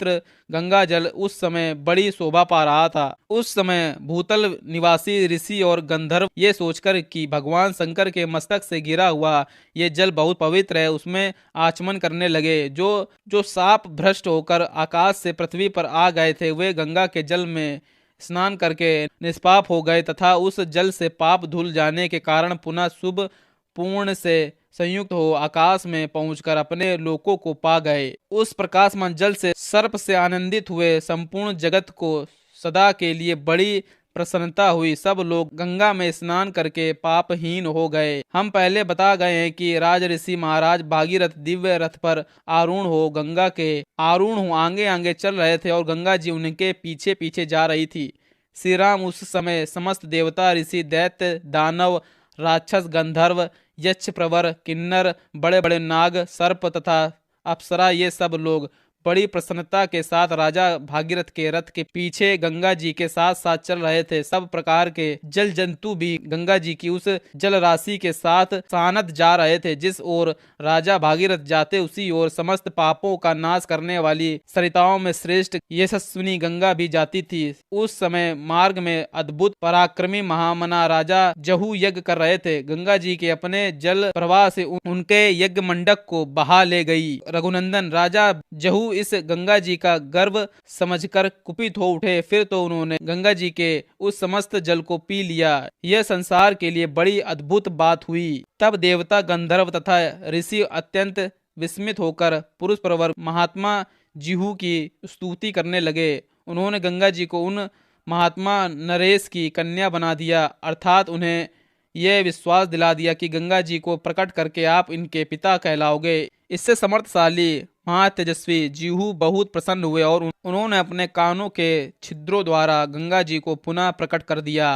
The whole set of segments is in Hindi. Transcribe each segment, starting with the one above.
पवित्र गंगा जल उस समय बड़ी शोभा पा रहा था। उस समय भूतल निवासी ऋषि और गंधर्व ये सोचकर कि भगवान शंकर के मस्तक से गिरा हुआ ये जल बहुत पवित्र है, उसमें आचमन करने लगे। जो जो साप भ्रष्ट होकर आकाश से पृथ्वी पर आ गए थे वे गंगा के जल में स्नान करके निष्पाप हो गए तथा उस जल से पाप धुल जाने के कारण पुनः शुभ पूर्ण से संयुक्त हो आकाश में पहुंचकर अपने लोकों को पा गए। उस प्रकाशमान जल से सर्प से आनंदित हुए संपूर्ण जगत को सदा के लिए बड़ी प्रसन्नता हुई। सब लोग गंगा में स्नान करके पापहीन हो गए। हम पहले बता गए हैं कि राज ऋषि महाराज भागीरथ दिव्य रथ पर आरूढ़ हो गंगा के आरूढ़ हो आगे आगे चल रहे थे और गंगा जी उनके पीछे पीछे जा रही थी। श्री राम उस समय समस्त देवता ऋषि दैत्य दानव राक्षस गंधर्व यक्ष प्रवर किन्नर बड़े बड़े नाग सर्प तथा अप्सरा ये सब लोग बड़ी प्रसन्नता के साथ राजा भागीरथ के रथ के पीछे गंगा जी के साथ साथ चल रहे थे। सब प्रकार के जल जंतु भी गंगा जी की उस जल राशि के साथ सानद जा रहे थे। जिस ओर राजा भागीरथ जाते उसी ओर समस्त पापों का नाश करने वाली सरिताओं में श्रेष्ठ यशस्विनी गंगा भी जाती थी। उस समय मार्ग में अद्भुत पराक्रमी महामना राजा जहू यज्ञ कर रहे थे। गंगा जी के अपने जल प्रवाह से उनके यज्ञ मंडक को बहा ले गई। रघुनंदन राजा जहू इस गंगा जी का गर्व समझकर कुपित हो उठे। फिर तो उन्होंने गंगा जी के उस समस्त जल को पी लिया। यह संसार के लिए बड़ी अद्भुत बात हुई। तब देवता गंधर्व तथा ऋषि अत्यंत विस्मित होकर पुरुष प्रवर महात्मा जीहू की स्तुति करने लगे। उन्होंने गंगा जी को उन महात्मा नरेश की कन्या बना दिया, अर्थात उन्हें यह विश्वास दिला दिया कि गंगा जी को प्रकट करके आप इनके पिता कहलाओगे। इससे समर्थशाली महातेजस्वी जीहू बहुत प्रसन्न हुए और उन्होंने अपने कानों के छिद्रों द्वारा गंगा जी को पुनः प्रकट कर दिया।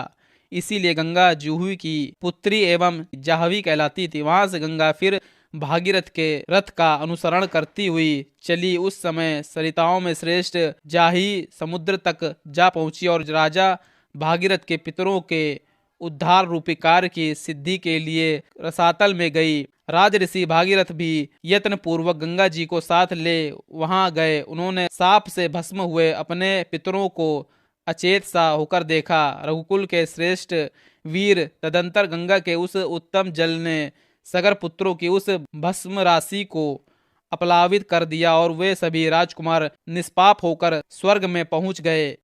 इसीलिए गंगा जीहू की पुत्री एवं जाह्नवी कहलाती थी। वहां से गंगा फिर भागीरथ के रथ का अनुसरण करती हुई चली। उस समय सरिताओं में श्रेष्ठ जाही समुद्र तक जा पहुंची और राजा भागीरथ के पितरों के उद्धार रूपी कार्य की सिद्धि के लिए रसातल में गई। राज ऋषि भागीरथ भी यत्न पूर्वक गंगा जी को साथ ले वहां गए। उन्होंने साप से भस्म हुए अपने पितरों को अचेत सा होकर देखा। रघुकुल के श्रेष्ठ वीर तदंतर गंगा के उस उत्तम जल ने सगर पुत्रों की उस भस्म राशि को अपलावित कर दिया और वे सभी राजकुमार निष्पाप होकर स्वर्ग में पहुंच गए।